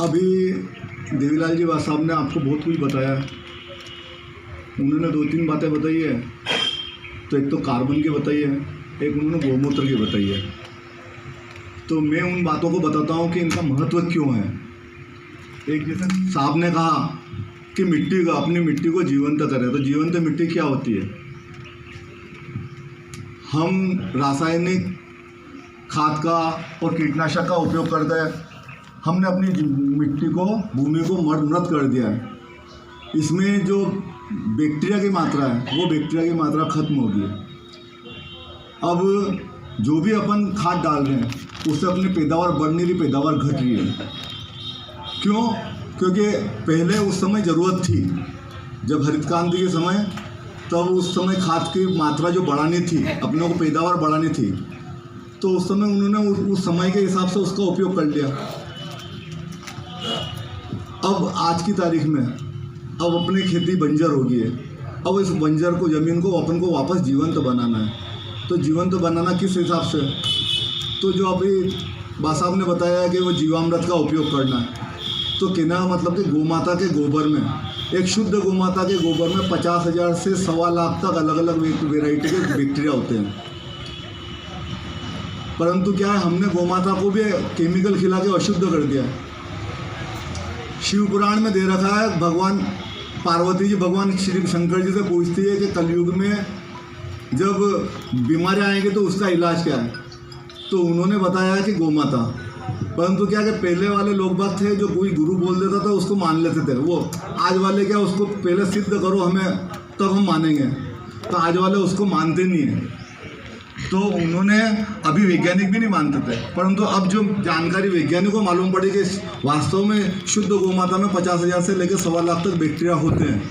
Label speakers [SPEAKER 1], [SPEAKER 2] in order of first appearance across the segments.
[SPEAKER 1] अभी देवीलाल जी साहब ने आपको बहुत कुछ बताया है। उन्होंने 2-3 बातें बताई है। तो एक तो कार्बन की बताई है, एक उन्होंने गौमूत्र की बताई है। तो मैं उन बातों को बताता हूँ कि इनका महत्व क्यों है। एक जैसे साहब ने कहा कि मिट्टी को, अपनी मिट्टी को जीवंत करें, तो जीवंत मिट्टी क्या होती है? हम रासायनिक खाद का और कीटनाशक का उपयोग करते हैं, हमने अपनी मिट्टी को, भूमि को मृत कर दिया है। इसमें जो बैक्टीरिया की मात्रा है, वो बैक्टीरिया की मात्रा खत्म हो गई है। अब जो भी अपन खाद डाल रहे हैं, उससे अपनी पैदावार बढ़ नहीं रही, पैदावार घट रही है। क्यों? क्योंकि पहले उस समय ज़रूरत थी, जब हरित क्रांति के समय, तब उस समय खाद की मात्रा जो बढ़ानी थी, अपनों को पैदावार बढ़ानी थी, तो उस समय उन्होंने उस समय के हिसाब से उसका उपयोग कर लिया। अब आज की तारीख में अब अपनी खेती बंजर हो गई है। अब इस बंजर को, ज़मीन को, अपन को वापस जीवंत बनाना है। तो जीवंत बनाना किस हिसाब से? तो जो अभी साहब ने बताया है कि वो जीवामृत का उपयोग करना है। तो कहना मतलब कि गोमाता के गोबर में, एक शुद्ध गोमाता के गोबर में 50,000 से 1.25 लाख तक अलग अलग वेराइटी के बैक्टीरिया होते हैं। परंतु क्या है, हमने गोमाता को भी केमिकल खिला के अशुद्ध कर दिया है। शिव पुराण में दे रखा है, भगवान पार्वती जी भगवान श्री शंकर जी से पूछती है कि कलयुग में जब बीमारियाँ आएंगी तो उसका इलाज क्या है? तो उन्होंने बताया है कि गोमाता। परंतु क्या कि पहले वाले लोग बात थे, जो कोई गुरु बोल देता था उसको मान लेते थे। वो आज वाले क्या, उसको पहले सिद्ध करो हमें, तब हम मानेंगे। तो आज वाले उसको मानते नहीं हैं। तो उन्होंने, अभी वैज्ञानिक भी नहीं मानते थे, परंतु अब जो जानकारी वैज्ञानिक को मालूम पड़ी कि वास्तव में शुद्ध गोमाता में 50,000 से लेकर 1.25 लाख तक बैक्टीरिया होते हैं।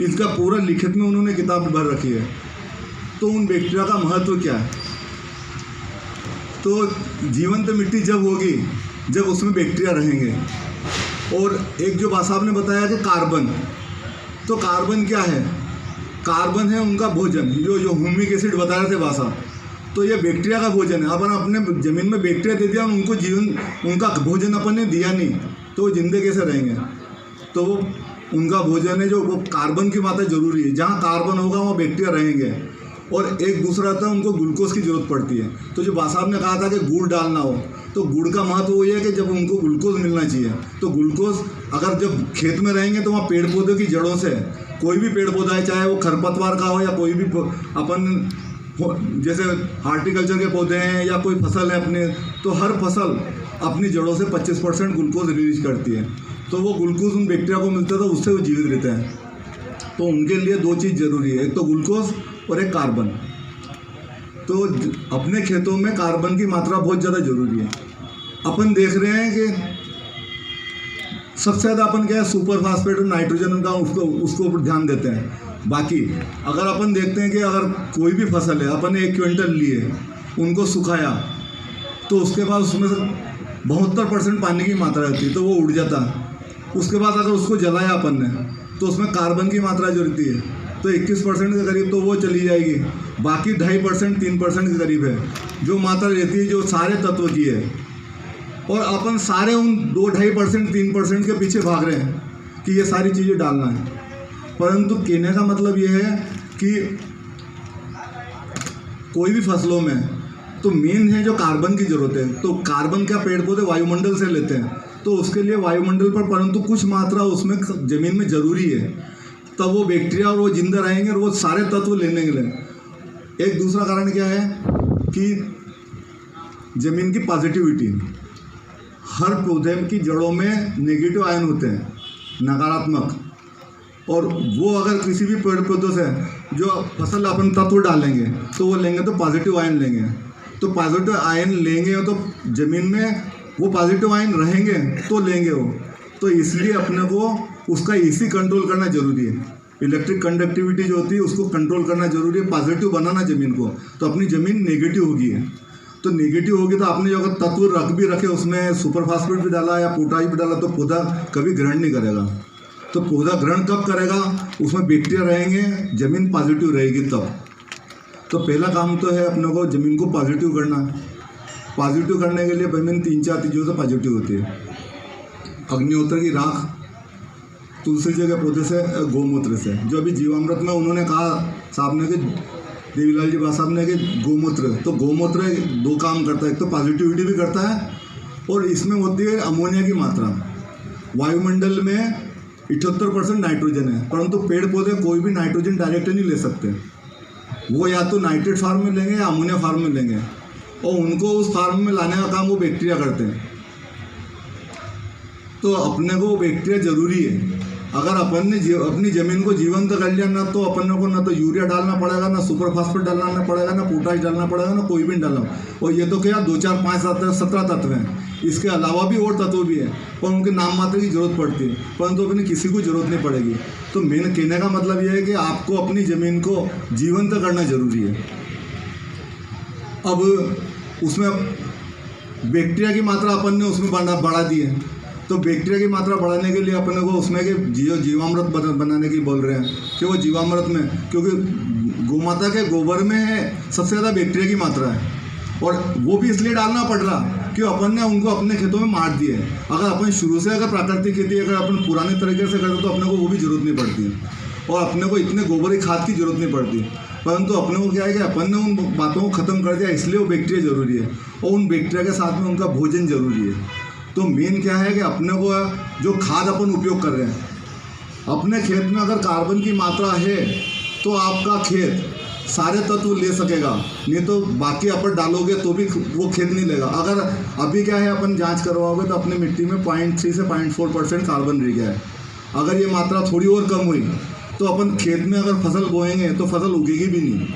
[SPEAKER 1] इसका पूरा लिखित में उन्होंने किताब भर रखी है। तो उन बैक्टीरिया का महत्व क्या है? तो जीवंत मिट्टी जब होगी, जब उसमें बैक्टीरिया रहेंगे। और एक जो साहब ने बताया कि कार्बन, तो कार्बन क्या है? कार्बन है उनका भोजन, जो ह्यूमिक एसिड बता रहे थे भाषा। तो ये बैक्टीरिया का भोजन है। अपन अपने ज़मीन में बैक्टीरिया दे दिया, उनको जीवन, उनका भोजन अपन ने दिया नहीं, तो वो जिंदे कैसे रहेंगे? तो वो उनका भोजन है, जो वो कार्बन की मात्रा जरूरी है। जहाँ कार्बन होगा वहाँ बैक्टीरिया रहेंगे। और एक दूसरा था, उनको ग्लूकोज की जरूरत पड़ती है। तो जो साहब ने कहा था कि गुड़ डालना हो, तो गुड़ का महत्व वही है कि जब उनको ग्लूकोज मिलना चाहिए। तो ग्लूकोज अगर जब खेत में रहेंगे तो वहाँ पेड़ पौधों की जड़ों से, कोई भी पेड़ पौधा है, चाहे वो खरपतवार का हो या कोई भी अपन जैसे हार्टिकल्चर के पौधे हैं या कोई फसल है अपने, तो हर फसल अपनी जड़ों से 25% ग्लूकोज रिलीज करती है। तो वो ग्लूकोज उन बैक्टीरिया को मिलता है, तो उससे वो जीवित रहते हैं। तो उनके लिए 2 चीज़ ज़रूरी है, एक तो ग्लूकोज और एक कार्बन। तो अपने खेतों में कार्बन की मात्रा बहुत ज़्यादा ज़रूरी है। अपन देख रहे हैं कि सबसे ज़्यादा अपन क्या है, सुपर फास्फेट और नाइट्रोजन का उसको ऊपर ध्यान देते हैं। बाकी अगर अपन देखते हैं कि अगर कोई भी फसल है, अपन ने 1 क्विंटल लिए, उनको सुखाया, तो उसके बाद उसमें से 72% पानी की मात्रा रहती है, तो वो उड़ जाता। उसके बाद अगर उसको जलाया अपन ने, तो उसमें कार्बन की मात्रा जो रहती है, तो 21% के करीब तो वो चली जाएगी। बाकी 2.5%, 3% के करीब है जो मात्रा रहती है, जो सारे तत्व की है। और अपन सारे उन 2-2.5%, 3% के पीछे भाग रहे हैं कि ये सारी चीज़ें डालना है। परंतु कहने का मतलब ये है कि कोई भी फसलों में तो मेन है जो कार्बन की ज़रूरत है। तो कार्बन क्या पेड़ पौधे वायुमंडल से लेते हैं, तो उसके लिए वायुमंडल पर परंतु कुछ मात्रा उसमें ज़मीन में ज़रूरी है, तब वो बैक्टीरिया और वो जिंदा रहेंगे और वो सारे तत्व लेने के लिए। एक दूसरा कारण क्या है कि ज़मीन की पॉजिटिविटी। हर पौधे की जड़ों में नेगेटिव आयन होते हैं, नकारात्मक। और वो अगर किसी भी पेड़ पौधों से जो फसल अपन तत्व डालेंगे, तो वो लेंगे तो पॉजिटिव आयन लेंगे। तो पॉजिटिव आयन लेंगे तो ज़मीन में वो पॉजिटिव आयन रहेंगे तो लेंगे वो। तो इसलिए अपने को उसका एसी कंट्रोल करना जरूरी है। इलेक्ट्रिक कंडक्टिविटी जो होती है उसको कंट्रोल करना जरूरी है, पॉजिटिव बनाना ज़मीन को। तो अपनी ज़मीन नेगेटिव होगी है, तो नेगेटिव होगी तो आपने जो अगर तत्व रख भी रखे, उसमें सुपर फास्फेट भी डाला या पोटाश भी डाला, तो पौधा कभी ग्रहण नहीं करेगा। तो पौधा ग्रहण कब करेगा? उसमें बैक्टीरिया रहेंगे, ज़मीन पॉजिटिव रहेगी तब। तो पहला काम तो है अपने को ज़मीन को पॉजिटिव करना। पॉजिटिव करने के लिए ज़मीन 3-4 चीज़ों से पॉजिटिव होती है। अग्निहोत्र की राख, तुलसी जी के पौधे से, गौमूत्र से। जो अभी जीवामृत में उन्होंने कहा साहब ने कि देवीलाल जी बाबा साहब ने कि गौमूत्र, तो गौमूत्र दो काम करता है, एक तो पॉजिटिविटी भी करता है और इसमें होती है अमोनिया की मात्रा। वायुमंडल में 78% नाइट्रोजन है, परंतु पेड़ पौधे कोई भी नाइट्रोजन डायरेक्ट नहीं ले सकते, वो या तो नाइट्रेट फार्म में लेंगे या अमोनिया फार्म में लेंगे, और उनको उस फार्म में लाने का काम वो बैक्टीरिया करते हैं। तो अपने को बैक्टीरिया जरूरी है। अगर अपन ने अपनी ज़मीन को जीवंत कर लिया ना, तो अपन को ना तो यूरिया डालना पड़ेगा, ना सुपर फास्फेट डालना पड़ेगा, ना पोटाश डालना पड़ेगा, ना कोई भी डालना। और ये तो क्या 2, 4, 5, 7, 17 तत्व हैं, इसके अलावा भी और तत्व भी हैं, पर उनके नाम मात्र की जरूरत पड़ती है, परंतु अपनी किसी को जरूरत नहीं पड़ेगी। तो मेन कहने का मतलब यह है कि आपको अपनी ज़मीन को जीवंत करना जरूरी है। अब उसमें बैक्टीरिया की मात्रा अपन ने उसमें बढ़ा दी है, तो बैक्टीरिया की मात्रा बढ़ाने के लिए अपने को उसमें कि जीवामृत बनाने की बोल रहे हैं कि वो जीवामृत में, क्योंकि गोमाता के गोबर में है सबसे ज़्यादा बैक्टीरिया की मात्रा है, और वो भी इसलिए डालना पड़ रहा कि अपन ने उनको अपने खेतों में मार दिए है। अगर अपन शुरू से अगर प्राकृतिक खेती अगर अपन पुराने तरीके से करते तो अपने को वो भी जरूरत नहीं पड़ती और अपने को इतने गोबर की खाद की जरूरत नहीं पड़ती, परंतु अपने को क्या है कि अपन ने उन बातों को ख़त्म कर दिया, इसलिए वो बैक्टीरिया ज़रूरी है और उन बैक्टीरिया के साथ में उनका भोजन जरूरी है। तो मेन क्या है कि अपने को जो खाद अपन उपयोग कर रहे हैं, अपने खेत में अगर कार्बन की मात्रा है तो आपका खेत सारे तत्व ले सकेगा, नहीं तो बाकी अपन डालोगे तो भी वो खेत नहीं लेगा। अगर अभी क्या है अपन जांच करवाओगे तो अपनी मिट्टी में 0.3 से 0.4% कार्बन रह गया है। अगर ये मात्रा थोड़ी और कम हुई तो अपन खेत में अगर फसल बोएंगे तो फसल उगेगी भी नहीं।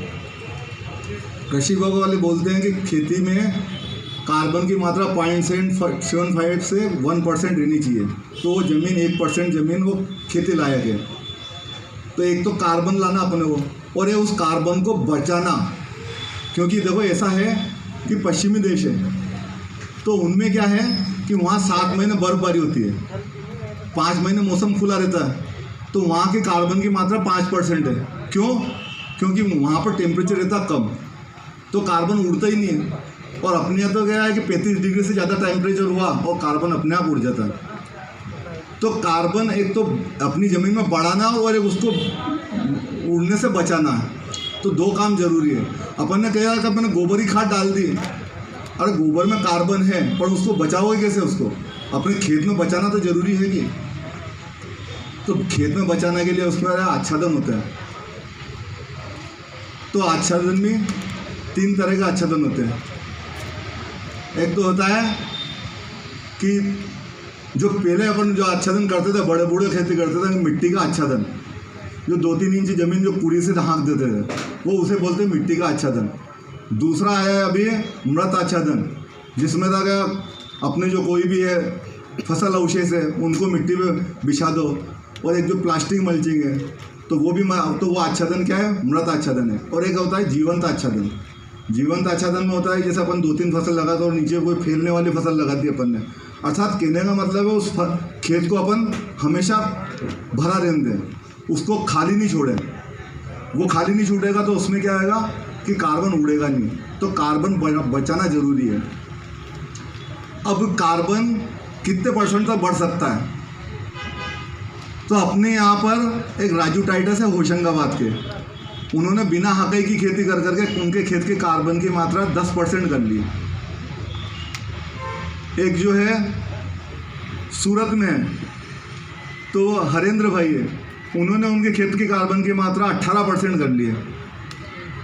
[SPEAKER 1] कृषि विभाग वाले बोलते हैं कि खेती में कार्बन की मात्रा 0.75 से 1% रहनी चाहिए, तो वो ज़मीन 1% ज़मीन वो खेती लायक है। तो एक तो कार्बन लाना अपने को, और ये उस कार्बन को बचाना, क्योंकि देखो ऐसा है कि पश्चिमी देश है तो उनमें क्या है कि वहाँ 7 महीने बर्फबारी होती है, 5 महीने मौसम खुला रहता है, तो वहाँ के कार्बन की मात्रा 5% है। क्यों? क्योंकि वहाँ पर टेम्परेचर रहता कम, तो कार्बन उड़ता ही नहीं है। और अपने यहाँ तो क्या है कि 35 डिग्री से ज़्यादा टेम्परेचर हुआ और कार्बन अपने आप उड़ जाता है। तो कार्बन एक तो अपनी ज़मीन में बढ़ाना और एक उसको उड़ने से बचाना है, तो दो काम जरूरी है। अपन ने कहा कि अपन गोबर की खाद डाल दी, अरे गोबर में कार्बन है पर उसको बचाओगे कैसे? उसको अपने खेत में बचाना तो जरूरी है कि, तो खेत में बचाने के लिए उसमें आच्छादन होता है। तो आच्छादन में 3 तरह का आच्छादन होते हैं। एक तो होता है कि जो पहले अपन जो आच्छादन करते थे, बड़े बूढ़े खेती करते थे, मिट्टी का आच्छादन, जो 2-3 इंच ज़मीन जो पूरी से ढांक देते थे, वो उसे बोलते हैं मिट्टी का आच्छादन। दूसरा आया है अभी मृत आच्छादन, जिसमें था अपने जो कोई भी है फसल अवशेष है उनको मिट्टी में बिछा दो, और एक जो प्लास्टिक मल्चिंग है तो वो भी, तो वो आच्छादन क्या है? मृत आच्छादन है। और एक होता है जीवंत आच्छादन। जीवंत आच्छादन में होता है जैसे अपन 2-3 फसल लगा दो और नीचे कोई फैलने वाली फसल लगा दी अपन ने, अर्थात कहने का मतलब है उस खेत को अपन हमेशा भरा रहने दें, उसको खाली नहीं छोड़ें। वो खाली नहीं छूटेगा तो उसमें क्या आएगा कि कार्बन उड़ेगा नहीं, तो कार्बन बचाना जरूरी है। अब कार्बन कितने % तक बढ़ सकता है? तो अपने यहाँ पर एक राजू टाइटस है होशंगाबाद के, उन्होंने बिना हकई की खेती कर करके उनके खेत के कार्बन की मात्रा 10% कर ली। एक जो है सूरत में है तो हरेंद्र भाई है, उन्होंने उनके खेत की कार्बन की मात्रा 18% कर ली है।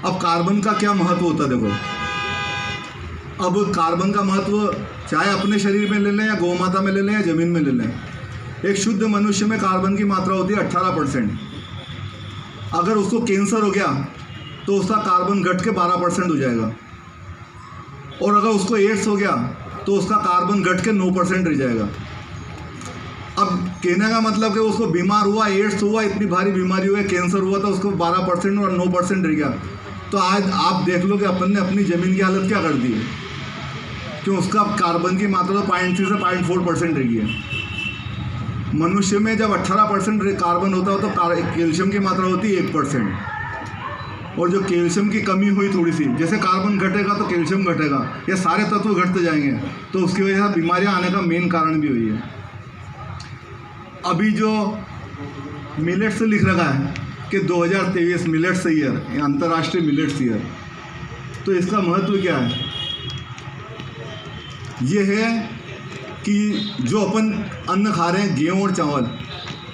[SPEAKER 1] अब कार्बन का क्या महत्व होता है देखो, अब कार्बन का महत्व चाहे अपने शरीर में ले लें या गौमाता में ले लें या ज़मीन में ले लें, एक शुद्ध मनुष्य में कार्बन की मात्रा होती है 18%। अगर उसको कैंसर हो गया तो उसका कार्बन घट के 12% हो जाएगा, और अगर उसको एड्स हो गया तो उसका कार्बन घट के 9% रह जाएगा। अब कहने का मतलब कि उसको बीमार हुआ, एड्स हुआ, इतनी भारी बीमारी हुई, कैंसर हुआ तो उसको 12% और 9% रह गया। तो आज आप देख लो कि अपन ने अपनी ज़मीन की हालत क्या कर दी है, कि उसका कार्बन की मात्रा तो 0.3 से 0.4% रही है। मनुष्य में जब 18% कार्बन होता है तो कैल्शियम की मात्रा होती है 1%, और जो कैल्शियम की कमी हुई थोड़ी सी, जैसे कार्बन घटेगा तो कैल्शियम घटेगा, ये सारे तत्व घटते जाएंगे, तो उसकी वजह से बीमारियां आने का मेन कारण भी हुई है। अभी जो मिलेट्स से लिख रखा है कि 2023 मिलेट्स ईयर, अंतर्राष्ट्रीय मिलेट्स ईयर, तो इसका महत्व क्या है? ये है कि जो अपन अन्न खा रहे हैं, गेहूँ और चावल,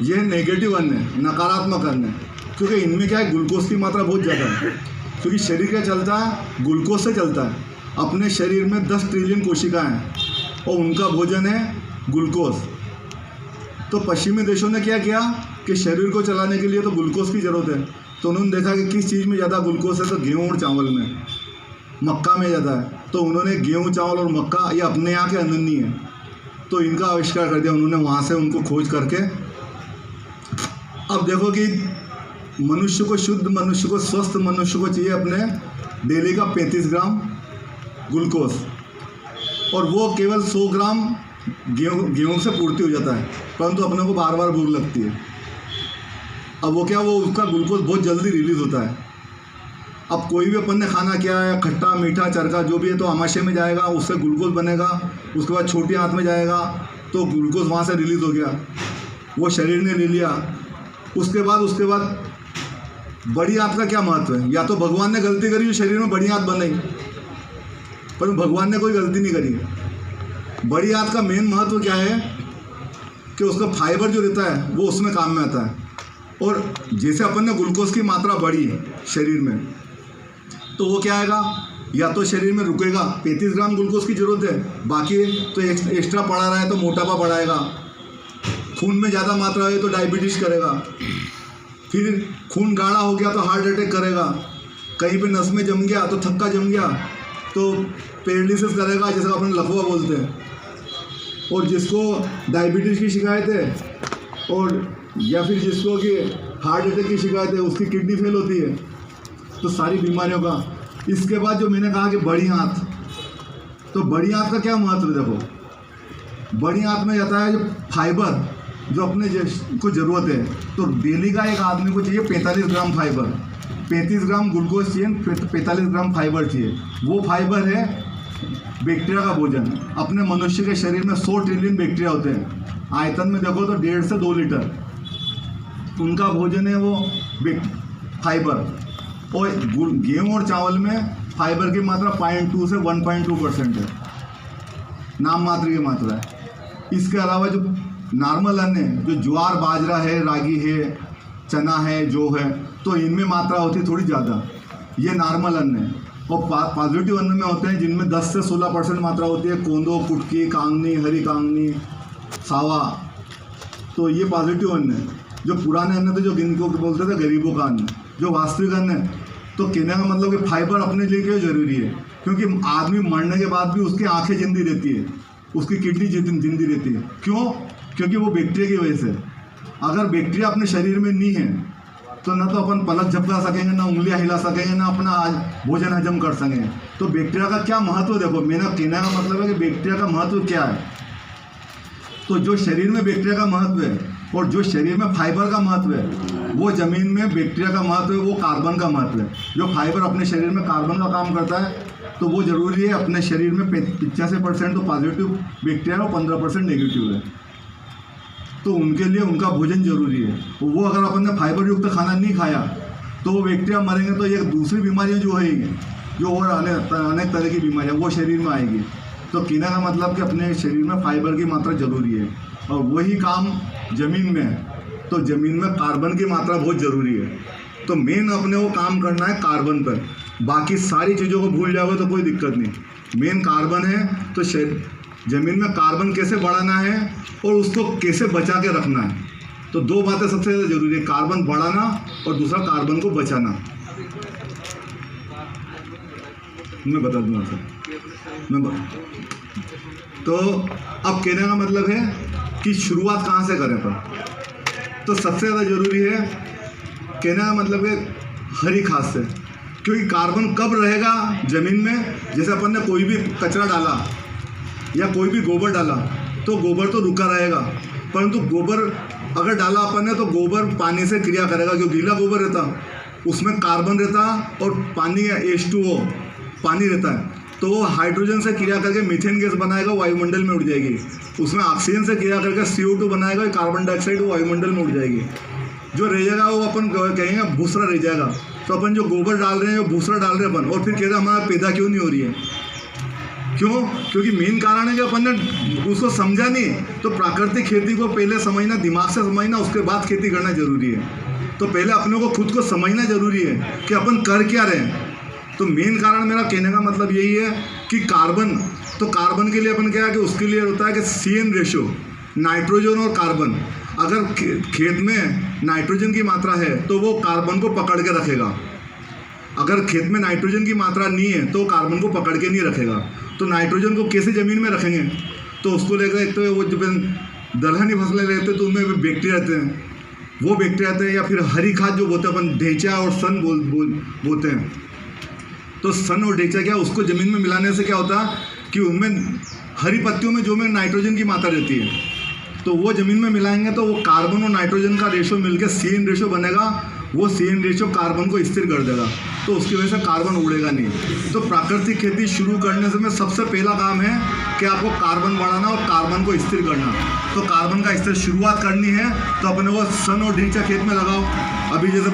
[SPEAKER 1] ये नेगेटिव अन्न है, नकारात्मक अन्न है, क्योंकि इनमें क्या है, ग्लूकोज की मात्रा बहुत ज़्यादा है। क्योंकि शरीर क्या चलता है, ग्लूकोज से चलता है। अपने शरीर में 10 ट्रिलियन कोशिकाएं हैं और उनका भोजन है ग्लूकोज। तो पश्चिमी देशों ने क्या किया कि शरीर को चलाने के लिए तो ग्लूकोज की ज़रूरत है, तो उन्होंने देखा कि किस चीज़ में ज़्यादा ग्लूकोज है, तो गेहूँ और चावल में, मक्का में ज़्यादा है। तो उन्होंने गेहूँ, चावल और मक्का, ये अपने यहाँ के अन्न नहीं है, तो इनका आविष्कार कर दिया उन्होंने, वहाँ से उनको खोज करके। अब देखो कि मनुष्य को, शुद्ध मनुष्य को, स्वस्थ मनुष्य को चाहिए अपने डेली का 35 ग्राम ग्लूकोज, और वो केवल 100 ग्राम गेहूँ से पूर्ति हो जाता है, परंतु अपने को बार बार भूख लगती है। अब वो क्या, वो उसका ग्लूकोज बहुत जल्दी रिलीज होता है। अब कोई भी अपन ने खाना किया है, खट्टा मीठा चरका जो भी है, तो आमाशय में जाएगा, उससे ग्लूकोज बनेगा, उसके बाद छोटी आंत में जाएगा, तो ग्लूकोज वहाँ से रिलीज़ हो गया, वो शरीर ने ले लिया। उसके बाद बड़ी आंत का क्या महत्व है? या तो भगवान ने गलती करी जो शरीर में बड़ी आंत बनाई, पर भगवान ने कोई गलती नहीं करी। बड़ी आंत का मेन महत्व क्या है कि उसका फाइबर जो रहता है वो उसमें काम में आता है। और जैसे अपन ने ग्लूकोज की मात्रा बढ़ी है शरीर में, तो वो क्या आएगा, या तो शरीर में रुकेगा, 35 ग्राम ग्लूकोज की ज़रूरत है, बाकी तो एक्स्ट्रा पड़ा रहा है तो मोटापा बढ़ाएगा, खून में ज़्यादा मात्रा है तो डायबिटीज़ करेगा, फिर खून गाढ़ा हो गया तो हार्ट अटैक करेगा, कहीं पे नस में जम गया तो थक्का जम गया तो पैरालिसिस करेगा, जैसे अपन लकवा बोलते हैं। और जिसको डायबिटीज़ की शिकायत है और या फिर जिसको कि हार्ट अटैक की शिकायत है, उसकी किडनी फेल होती है, तो सारी बीमारियों का। इसके बाद जो मैंने कहा कि बड़ी आंत, तो बड़ी आंत का क्या महत्व है? देखो, बड़ी आंत में जाता है जो फाइबर, जो अपने को ज़रूरत है। तो डेली का एक आदमी को चाहिए 45 ग्राम फाइबर, 35 ग्राम ग्लूकोज चाहिए, 45 ग्राम फाइबर चाहिए। वो फाइबर है बैक्टीरिया का भोजन। अपने मनुष्य के शरीर में 100 ट्रिलियन बैक्टीरिया होते हैं, आयतन में देखो तो 1.5 से 2 लीटर उनका भोजन है वो फाइबर। और गेहूँ और चावल में फाइबर की मात्रा 0.2 से 1.2% है, नाम मात्र की मात्रा है। इसके अलावा जो नॉर्मल अन्न है, जो ज्वार बाजरा है, रागी है, चना है, जौ है, तो इनमें मात्रा होती है थोड़ी ज़्यादा, ये नॉर्मल अन्न है। और पॉजिटिव अन्न में होते हैं जिनमें 10 से 16% मात्रा होती है, कोंदो, कुटकी, कांगनी, हरी कांगनी, सावा, तो ये पॉजिटिव अन्न है। जो पुराने अन्न थे, जो जिनको बोलते थे गरीबों का अन्न, जो वास्तविक अन्न है, तो कहने का मतलब कि फाइबर अपने लिए क्यों जरूरी है? क्योंकि आदमी मरने के बाद भी उसकी आंखें जिंदी रहती है, उसकी किडनी जिंदी रहती है। क्यों? क्योंकि वो बैक्टीरिया की वजह से। अगर बैक्टीरिया अपने शरीर में नहीं है तो ना तो अपन पलक झपका सकेंगे, ना उंगलियां हिला सकेंगे, ना अपना भोजन हजम कर सकेंगे। तो बैक्टीरिया का क्या महत्व देखो, मेरा कहने का मतलब है कि बैक्टीरिया का महत्व क्या है। तो जो शरीर में बैक्टीरिया का महत्व है और जो शरीर में फाइबर का महत्व है, वो ज़मीन में बैक्टीरिया का महत्व है, वो कार्बन का महत्व है। जो फाइबर अपने शरीर में कार्बन का काम करता है, तो वो ज़रूरी है। अपने शरीर में 85% तो पॉजिटिव बैक्टीरिया और 15% नेगेटिव है, तो उनके लिए उनका भोजन जरूरी है। वो अगर अपन ने फाइबर युक्त खाना नहीं खाया तो वो बैक्टीरिया मरेंगे, तो ये दूसरी बीमारियाँ जो है, जो और अनेक तरह की बीमारियाँ वो शरीर में आएगी। तो कहने का मतलब कि अपने शरीर में फाइबर की मात्रा जरूरी है, और वही काम ज़मीन में है, तो ज़मीन में कार्बन की मात्रा बहुत ज़रूरी है। तो मेन अपने वो काम करना है कार्बन पर, बाकी सारी चीज़ों को भूल जाओगे तो कोई दिक्कत नहीं। मेन कार्बन है, तो ज़मीन में कार्बन कैसे बढ़ाना है और उसको कैसे बचा के रखना है। तो दो बातें सबसे ज़्यादा जरूरी है, कार्बन बढ़ाना और दूसरा कार्बन को बचाना। मैं बता दूँगा सर, तो अब कहने का मतलब है कि शुरुआत कहाँ से करें पर। तो सबसे ज़्यादा ज़रूरी है कहने का मतलब है हरी खाद से, क्योंकि कार्बन कब रहेगा ज़मीन में, जैसे अपन ने कोई भी कचरा डाला या कोई भी गोबर डाला तो गोबर तो रुका रहेगा, परंतु गोबर अगर डाला अपन ने तो गोबर पानी से क्रिया करेगा। जो गीला गोबर रहता उसमें कार्बन रहता और पानी H2O पानी रहता है, तो वो हाइड्रोजन से क्रिया करके मीथेन गैस बनाएगा, वायुमंडल में उड़ जाएगी। उसमें ऑक्सीजन से क्रिया करके CO2 बनाएगा, कार्बन डाइऑक्साइड वो वायुमंडल में उड़ जाएगी। जो रह जाएगा वो अपन कहेंगे भूसरा रह जाएगा। तो अपन जो गोबर डाल रहे हैं, जो भूसरा डाल रहे हैं अपन, और फिर कह रहे हैं हमारा पैदा क्यों नहीं हो रही है? क्यों? क्योंकि मेन कारण है कि अपन ने उसको समझा नहीं। तो प्राकृतिक खेती को पहले समझना, दिमाग से समझना, उसके बाद खेती करना जरूरी है। तो पहले अपने को खुद को समझना जरूरी है कि अपन कर क्या रहे हैं। तो मेन कारण मेरा कहने का मतलब यही है कि कार्बन, तो कार्बन के लिए अपन क्या है कि उसके लिए होता है कि CN रेशो, नाइट्रोजन और कार्बन। अगर खेत में नाइट्रोजन की मात्रा है तो वो कार्बन को पकड़ के रखेगा। अगर खेत में नाइट्रोजन की मात्रा नहीं है तो कार्बन को पकड़ के नहीं रखेगा। तो नाइट्रोजन को कैसे ज़मीन में रखेंगे? तो उसको लेकर एक तो वो जब दलहनी फसलें लेते हैं तो उनमें बैक्टीरिया रहते हैं, वो बैक्टीरिया आते हैं, या फिर हरी खाद जो बोलते हैं अपन, ढेंचा और सन बोलते हैं। तो सन और ढेंचा क्या, उसको ज़मीन में मिलाने से क्या होता है कि उनमें हरी पत्तियों में जो में नाइट्रोजन की मात्रा रहती है, तो वो ज़मीन में मिलाएंगे तो वो कार्बन और नाइट्रोजन का रेशो मिलकर CN रेशो बनेगा। वो CN रेशो कार्बन को स्थिर कर देगा, तो उसकी वजह से कार्बन उड़ेगा नहीं। तो प्राकृतिक खेती शुरू करने से में सबसे पहला काम है कि आपको कार्बन बढ़ाना और कार्बन को स्थिर करना। तो कार्बन का स्थिर शुरुआत करनी है तो अपने वो सन और ढेंचा खेत में लगाओ। अभी जैसे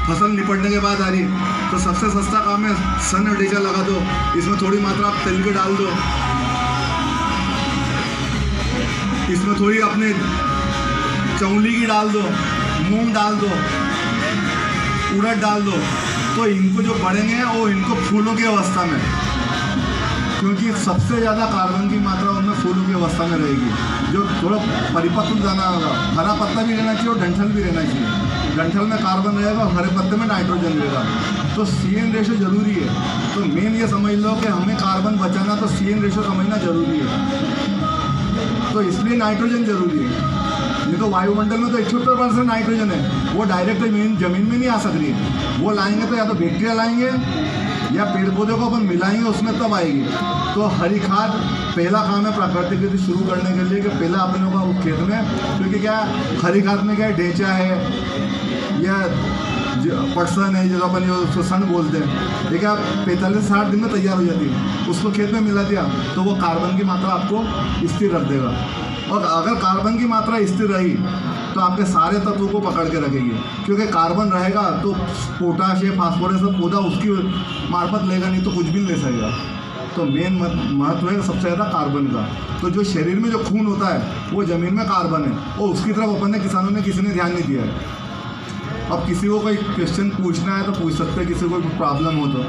[SPEAKER 1] फसल निपटने के बाद आ रही है तो सबसे सस्ता काम है सन और ढेंचा लगा दो। इसमें थोड़ी मात्रा आप तेल की डाल दो, इसमें थोड़ी अपने चौली की डाल दो, मूंग डाल दो, उड़द डाल दो। तो इनको जो बढ़ेंगे वो इनको फूलों की अवस्था में, क्योंकि सबसे ज़्यादा कार्बन की मात्रा उनमें फूलों की अवस्था में रहेगी। जो थोड़ा परिपक्व जाना होगा, हरा पत्ता भी रहना चाहिए और डंठल भी रहना चाहिए। डंठल में कार्बन रहेगा और हरे पत्ते में नाइट्रोजन रहेगा। तो CN रेशो जरूरी है। तो मेन ये समझ लो कि हमें कार्बन बचाना तो CN रेशो समझना जरूरी है। तो इसलिए नाइट्रोजन जरूरी है। नहीं तो वायुमंडल में तो 71% नाइट्रोजन है, वो डायरेक्ट जमीन में नहीं आ सक रही है। वो लाएंगे तो या तो बैक्टीरिया लाएंगे या पेड़ पौधे को अपन मिलाएंगे, उसमें तब आएगी। तो हरी खाद पहला काम है प्राकृतिक खेती शुरू करने के लिए कि पहला अपने को खेत में, क्योंकि क्या हरी खाद में क्या है, ढेंचा है या पटसन है, जो अपन उसको सन बोलते हैं, ये क्या 45 से 60 दिन में तैयार हो जाती है। उसको खेत में मिला दिया तो वो कार्बन की मात्रा आपको स्थिर रख देगा। और अगर कार्बन की मात्रा स्थिर रही तो आपके सारे तत्वों को पकड़ के रखेगी, क्योंकि कार्बन रहेगा तो पोटाश या फास्फोरस पौधा उसकी मार्फत लेगा, नहीं तो कुछ भी नहीं ले सकेगा। तो मेन महत्व है सबसे ज़्यादा कार्बन का। तो जो शरीर में जो खून होता है वो ज़मीन में कार्बन है, और उसकी तरफ अपन ने किसानों ने किसी ने ध्यान नहीं दिया है। अब किसी को कोई क्वेश्चन पूछना है तो पूछ सकते हैं, किसी को कोई प्रॉब्लम हो तो।